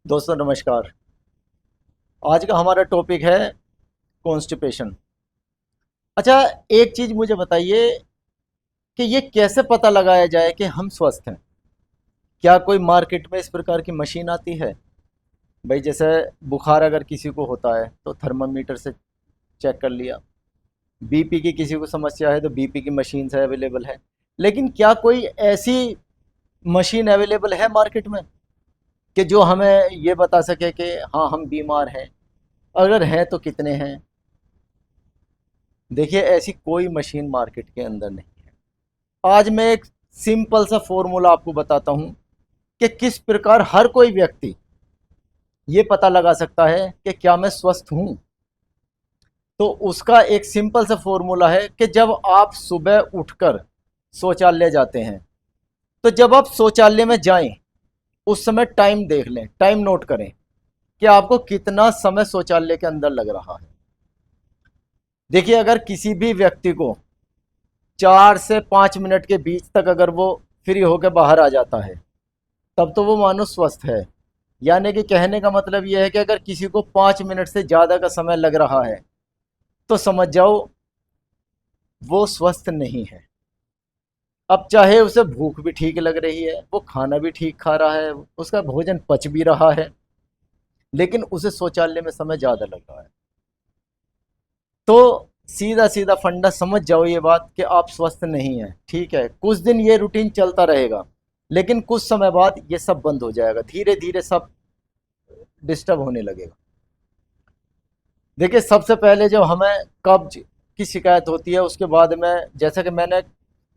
दोस्तों नमस्कार। आज का हमारा टॉपिक है कॉन्स्टिपेशन। अच्छा, एक चीज़ मुझे बताइए कि ये कैसे पता लगाया जाए कि हम स्वस्थ हैं। क्या कोई मार्केट में इस प्रकार की मशीन आती है? भाई जैसे बुखार अगर किसी को होता है तो थर्मामीटर से चेक कर लिया। बीपी की किसी को समस्या है तो बीपी की मशीन से अवेलेबल है। लेकिन क्या कोई ऐसी मशीन अवेलेबल है मार्केट में कि जो हमें ये बता सके कि हाँ हम बीमार हैं? अगर हैं तो कितने हैं? देखिए, ऐसी कोई मशीन मार्केट के अंदर नहीं है। आज मैं एक सिंपल सा फॉर्मूला आपको बताता हूं कि किस प्रकार हर कोई व्यक्ति ये पता लगा सकता है कि क्या मैं स्वस्थ हूं। तो उसका एक सिंपल सा फॉर्मूला है कि जब आप सुबह उठकर शौचालय जाते हैं, तो जब आप शौचालय में जाएं उस समय टाइम देख लें, टाइम नोट करें कि आपको कितना समय शौचालय के अंदर लग रहा है। देखिए, अगर किसी भी व्यक्ति को 4 से 5 मिनट के बीच तक अगर वो फ्री होकर बाहर आ जाता है, तब तो वो मानो स्वस्थ है। यानी कि कहने का मतलब यह है कि अगर किसी को 5 मिनट से ज़्यादा का समय लग रहा है तो समझ जाओ वो स्वस्थ नहीं है। अब चाहे उसे भूख भी ठीक लग रही है, वो खाना भी ठीक खा रहा है, उसका भोजन पच भी रहा है, लेकिन उसे शौचालय में समय ज़्यादा लग रहा है, तो सीधा सीधा फंडा समझ जाओ ये बात कि आप स्वस्थ नहीं हैं। ठीक है, कुछ दिन ये रूटीन चलता रहेगा, लेकिन कुछ समय बाद ये सब बंद हो जाएगा, धीरे धीरे सब डिस्टर्ब होने लगेगा। देखिए, सबसे पहले जब हमें कब्ज की शिकायत होती है, उसके बाद में, जैसा कि मैंने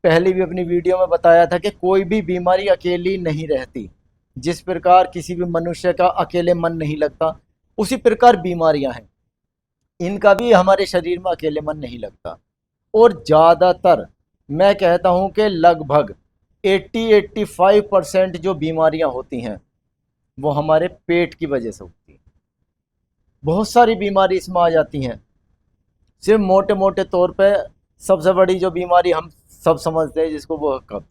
पहले भी अपनी वीडियो में बताया था कि कोई भी बीमारी अकेली नहीं रहती। जिस प्रकार किसी भी मनुष्य का अकेले मन नहीं लगता, उसी प्रकार बीमारियां हैं, इनका भी हमारे शरीर में अकेले मन नहीं लगता। और ज़्यादातर मैं कहता हूं कि लगभग 80-85% जो बीमारियां होती हैं वो हमारे पेट की वजह से होती हैं। बहुत सारी बीमारी इसमें आ जाती हैं। सिर्फ मोटे मोटे तौर पे सबसे बड़ी जो बीमारी हम सब समझते हैं जिसको, वो है कब्ज,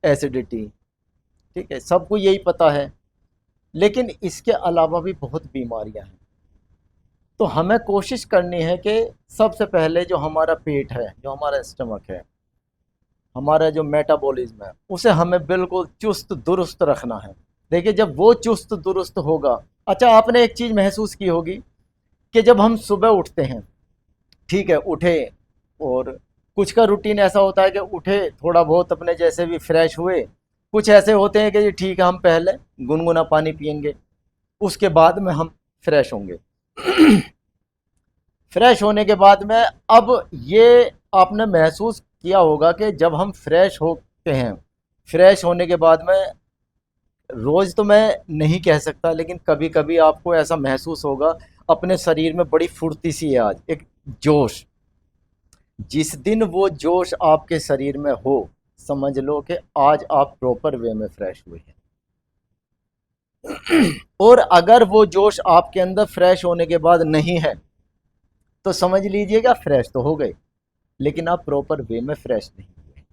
एसिडिटी। ठीक है, सबको यही पता है, लेकिन इसके अलावा भी बहुत बीमारियां हैं। तो हमें कोशिश करनी है कि सबसे पहले जो हमारा पेट है, जो हमारा स्टमक है, हमारा जो मेटाबॉलिज्म है, उसे हमें बिल्कुल चुस्त दुरुस्त रखना है। देखिए, जब वो चुस्त दुरुस्त होगा। अच्छा, आपने एक चीज़ महसूस की होगी कि जब हम सुबह उठते हैं, ठीक है, उठे, और कुछ का रूटीन ऐसा होता है कि उठे, थोड़ा बहुत अपने जैसे भी फ्रेश हुए। कुछ ऐसे होते हैं कि जी ठीक है, हम पहले गुनगुना पानी पियेंगे, उसके बाद में हम फ्रेश होंगे। फ्रेश होने के बाद में, अब ये आपने महसूस किया होगा कि जब हम फ्रेश होते हैं, फ्रेश होने के बाद में, रोज़ तो मैं नहीं कह सकता, लेकिन कभी कभी आपको ऐसा महसूस होगा अपने शरीर में बड़ी फुर्ती सी है, आज एक जोश। जिस दिन वो जोश आपके शरीर में हो, समझ लो कि आज आप प्रॉपर वे में फ्रेश हुए हैं। और अगर वो जोश आपके अंदर फ्रेश होने के बाद नहीं है, तो समझ लीजिएगा फ्रेश तो हो गए, लेकिन आप प्रॉपर वे में फ्रेश नहीं हुए।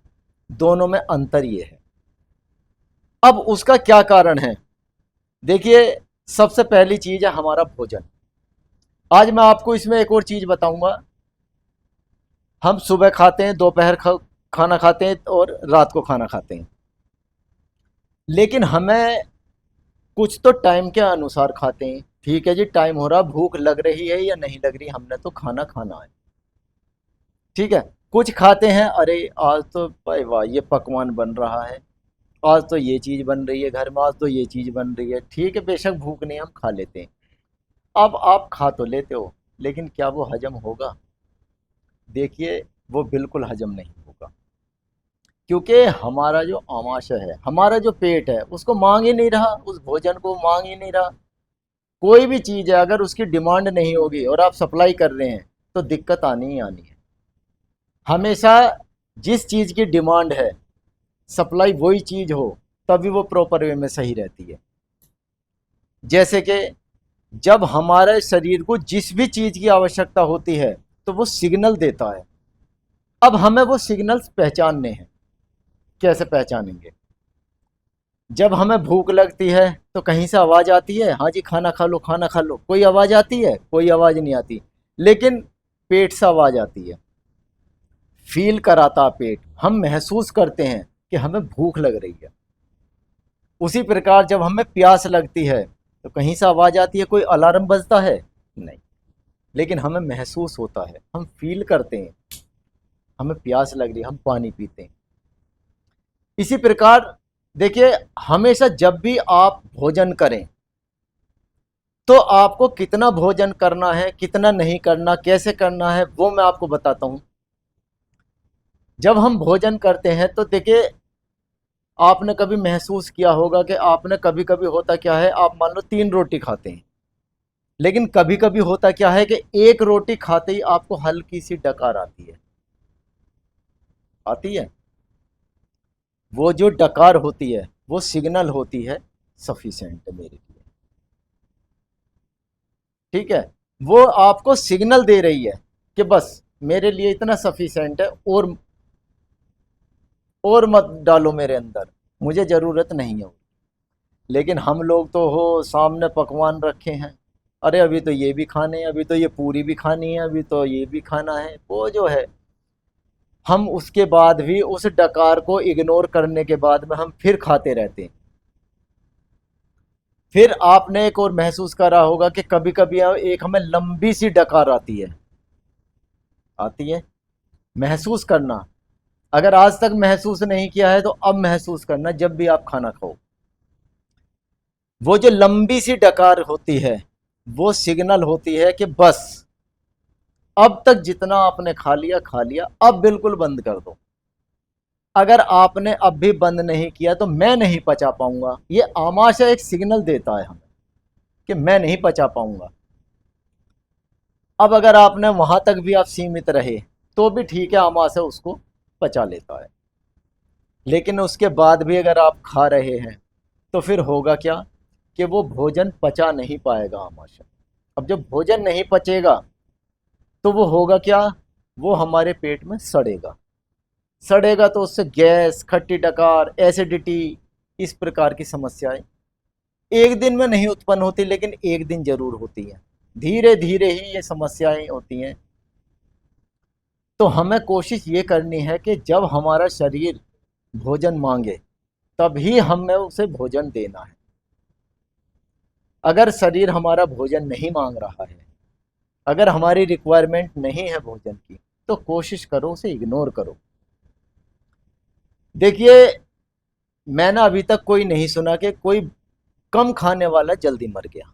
दोनों में अंतर ये है। अब उसका क्या कारण है? देखिए, सबसे पहली चीज है हमारा भोजन। आज मैं आपको इसमें एक और चीज बताऊंगा। हम सुबह खाते हैं, दोपहर खाना खाते हैं और रात को खाना खाते हैं, लेकिन हमें कुछ तो टाइम के अनुसार खाते हैं। ठीक है जी, टाइम हो रहा, भूख लग रही है या नहीं लग रही, हमने तो खाना खाना है। ठीक है, कुछ खाते हैं, अरे आज तो भाई वाह ये पकवान बन रहा है, आज तो ये चीज़ बन रही है घर में, आज तो ये चीज़ बन रही है। ठीक है, बेशक भूख नहीं, हम खा लेते हैं। अब आप खा तो लेते हो, लेकिन क्या वो हजम होगा? देखिए, वो बिल्कुल हजम नहीं होगा, क्योंकि हमारा जो आमाशय है, हमारा जो पेट है, उसको मांग ही नहीं रहा, उस भोजन को मांग ही नहीं रहा। कोई भी चीज़ है, अगर उसकी डिमांड नहीं होगी और आप सप्लाई कर रहे हैं, तो दिक्कत आनी ही आनी है। हमेशा जिस चीज़ की डिमांड है, सप्लाई वही चीज़ हो, तभी वो प्रॉपर वे में सही रहती है। जैसे कि जब हमारे शरीर को जिस भी चीज़ की आवश्यकता होती है, तो वो सिग्नल देता है। अब हमें वो सिग्नल्स पहचानने हैं। कैसे पहचानेंगे? जब हमें भूख लगती है तो कहीं से आवाज़ आती है, हाँ जी खाना खा लो खाना खा लो, कोई आवाज़ आती है? कोई आवाज़ नहीं आती। लेकिन पेट से आवाज़ आती है, फील कराता पेट, हम महसूस करते हैं कि हमें भूख लग रही है। उसी प्रकार जब हमें प्यास लगती है तो कहीं से आवाज़ आती है, कोई अलार्म बजता है? नहीं। लेकिन हमें महसूस होता है, हम फील करते हैं, हमें प्यास लग रही है, हम पानी पीते हैं। इसी प्रकार देखिए, हमेशा जब भी आप भोजन करें तो आपको कितना भोजन करना है, कितना नहीं करना, कैसे करना है, वो मैं आपको बताता हूं। जब हम भोजन करते हैं तो देखिए, आपने कभी महसूस किया होगा कि आपने कभी कभी होता क्या है, आप मान लो 3 रोटी खाते हैं, लेकिन कभी कभी होता क्या है कि एक रोटी खाते ही आपको हल्की सी डकार आती है। आती है। वो जो डकार होती है वो सिग्नल होती है सफिशिएंट है मेरे लिए। ठीक है। वो आपको सिग्नल दे रही है कि बस मेरे लिए इतना सफिशिएंट है, और मत डालो मेरे अंदर, मुझे ज़रूरत नहीं है। लेकिन हम लोग तो हो सामने पकवान रखे हैं, अरे अभी तो ये भी खाने हैं, अभी तो ये पूरी भी खानी है, अभी तो ये भी खाना है, वो जो है हम उसके बाद भी उस डकार को इग्नोर करने के बाद में हम फिर खाते रहते हैं। फिर आपने एक और महसूस करा होगा कि कभी कभी एक हमें लंबी सी डकार आती है। आती है। महसूस करना, अगर आज तक महसूस नहीं किया है तो अब महसूस करना जब भी आप खाना खाओ। वो जो लंबी सी डकार होती है वो सिग्नल होती है कि बस अब तक जितना आपने खा लिया, अब बिल्कुल बंद कर दो। अगर आपने अब भी बंद नहीं किया तो मैं नहीं पचा पाऊंगा। ये आमाशय एक सिग्नल देता है हमें कि मैं नहीं पचा पाऊंगा। अब अगर आपने वहां तक भी आप सीमित रहे तो भी ठीक है, आमाशय उसको पचा लेता है। लेकिन उसके बाद भी अगर आप खा रहे हैं तो फिर होगा क्या कि वो भोजन पचा नहीं पाएगा आमाशय। अब जब भोजन नहीं पचेगा तो वो होगा क्या, वो हमारे पेट में सड़ेगा। सड़ेगा तो उससे गैस, खट्टी डकार, एसिडिटी, इस प्रकार की समस्याएं एक दिन में नहीं उत्पन्न होती, लेकिन एक दिन जरूर होती हैं। धीरे धीरे ही ये समस्याएं होती हैं। तो हमें कोशिश ये करनी है कि जब हमारा शरीर भोजन मांगे तभी हमें उसे भोजन देना है। अगर शरीर हमारा भोजन नहीं मांग रहा है, अगर हमारी रिक्वायरमेंट नहीं है भोजन की, तो कोशिश करो उसे इग्नोर करो। देखिए, मैंने अभी तक कोई नहीं सुना कि कोई कम खाने वाला जल्दी मर गया,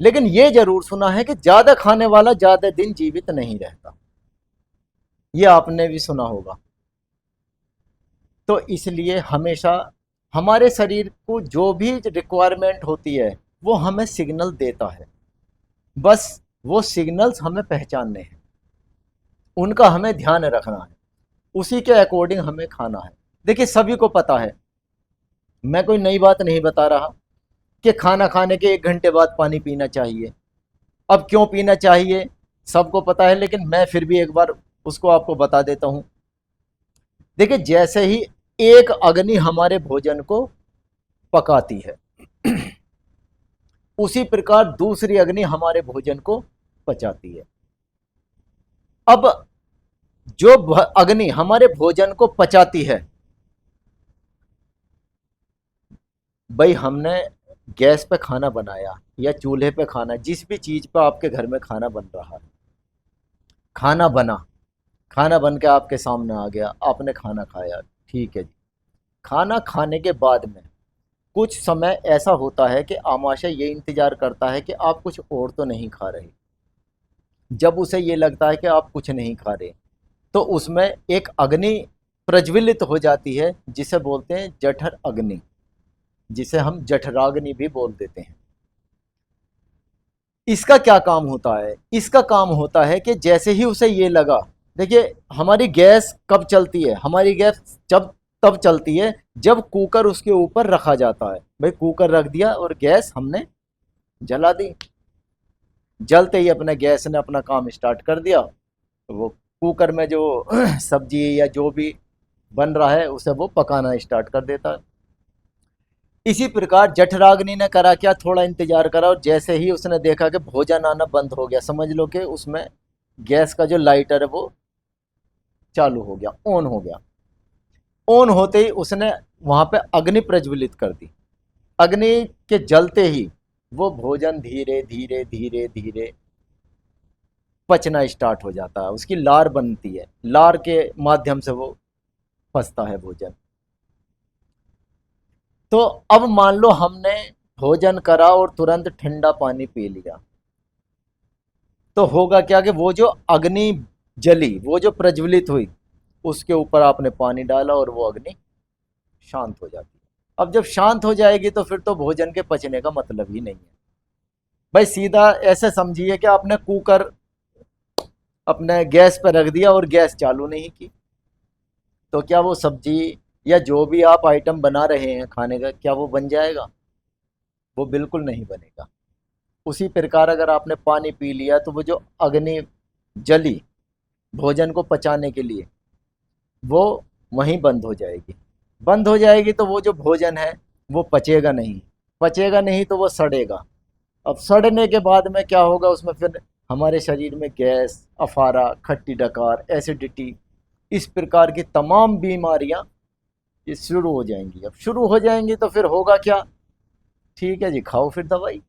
लेकिन यह जरूर सुना है कि ज्यादा खाने वाला ज्यादा दिन जीवित नहीं रहता। यह आपने भी सुना होगा। तो इसलिए हमेशा हमारे शरीर को जो भी रिक्वायरमेंट होती है वो हमें सिग्नल देता है। बस वो सिग्नल्स हमें पहचानने हैं, उनका हमें ध्यान रखना है, उसी के अकॉर्डिंग हमें खाना है। देखिए, सभी को पता है, मैं कोई नई बात नहीं बता रहा कि खाना खाने के 1 घंटे बाद पानी पीना चाहिए। अब क्यों पीना चाहिए सबको पता है, लेकिन मैं फिर भी एक बार उसको आपको बता देता हूं। देखिए, जैसे ही एक अग्नि हमारे भोजन को पकाती है उसी प्रकार दूसरी अग्नि हमारे भोजन को पचाती है। अब जो अग्नि हमारे भोजन को पचाती है, भाई हमने गैस पे खाना बनाया या चूल्हे पे खाना, जिस भी चीज पे आपके घर में खाना बन रहा है, खाना बना, खाना बन के आपके सामने आ गया, आपने खाना खाया, ठीक है जी। खाना खाने के बाद में कुछ समय ऐसा होता है कि आमाशय ये इंतजार करता है कि आप कुछ और तो नहीं खा रहे। जब उसे ये लगता है कि आप कुछ नहीं खा रहे तो उसमें एक अग्नि प्रज्वलित हो जाती है, जिसे बोलते हैं जठर अग्नि, जिसे हम जठराग्नि भी बोल देते हैं। इसका क्या काम होता है? इसका काम होता है कि जैसे ही उसे ये लगा, देखिए हमारी गैस कब चलती है, हमारी गैस जब तब चलती है जब कुकर उसके ऊपर रखा जाता है। भाई कुकर रख दिया और गैस हमने जला दी, जलते ही अपने गैस ने अपना काम स्टार्ट कर दिया, तो वो कुकर में जो सब्जी या जो भी बन रहा है उसे वो पकाना स्टार्ट कर देता है। इसी प्रकार जठराग्नि ने करा क्या, थोड़ा इंतजार करा और जैसे ही उसने देखा कि भोजन आना बंद हो गया, समझ लो कि उसमें गैस का जो लाइटर है वो चालू हो गया, ऑन हो गया। ऑन होते ही उसने वहां पे अग्नि प्रज्वलित कर दी। अग्नि के जलते ही वो भोजन धीरे धीरे धीरे धीरे पचना स्टार्ट हो जाता है, उसकी लार बनती है, लार के माध्यम से वो पचता है भोजन। तो अब मान लो हमने भोजन करा और तुरंत ठंडा पानी पी लिया, तो होगा क्या कि वो जो अग्नि जली, वो जो प्रज्वलित हुई, उसके ऊपर आपने पानी डाला और वो अग्नि शांत हो जाती है। अब जब शांत हो जाएगी तो फिर तो भोजन के पचने का मतलब ही नहीं है। भाई सीधा ऐसे समझिए कि आपने कुकर अपने गैस पर रख दिया और गैस चालू नहीं की, तो क्या वो सब्जी या जो भी आप आइटम बना रहे हैं खाने का, क्या वो बन जाएगा? वो बिल्कुल नहीं बनेगा। उसी प्रकार अगर आपने पानी पी लिया तो वो जो अग्नि जली भोजन को पचाने के लिए, वो वहीं बंद हो जाएगी। बंद हो जाएगी तो वो जो भोजन है वो पचेगा नहीं, पचेगा नहीं तो वो सड़ेगा। अब सड़ने के बाद में क्या होगा, उसमें फिर हमारे शरीर में गैस, अफारा, खट्टी डकार, एसिडिटी, इस प्रकार की तमाम बीमारियां ये शुरू हो जाएंगी। अब शुरू हो जाएंगी तो फिर होगा क्या, ठीक है जी, खाओ फिर दवाई।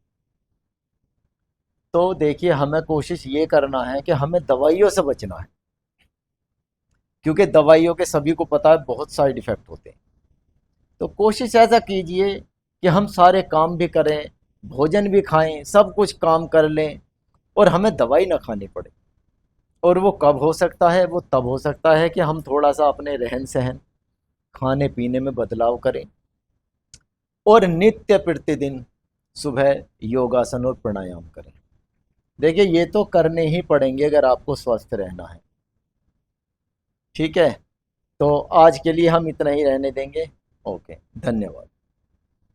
तो देखिए हमें कोशिश ये करना है कि हमें दवाइयों से बचना है, क्योंकि दवाइयों के सभी को पता है बहुत साइड इफ़ेक्ट होते हैं। तो कोशिश ऐसा कीजिए कि हम सारे काम भी करें, भोजन भी खाएं, सब कुछ काम कर लें और हमें दवाई ना खानी पड़े। और वो कब हो सकता है, वो तब हो सकता है कि हम थोड़ा सा अपने रहन सहन, खाने पीने में बदलाव करें और नित्य प्रतिदिन सुबह योगासन और प्राणायाम करें। देखिए ये तो करने ही पड़ेंगे अगर आपको स्वस्थ रहना है। ठीक है, तो आज के लिए हम इतना ही रहने देंगे। ओके, धन्यवाद।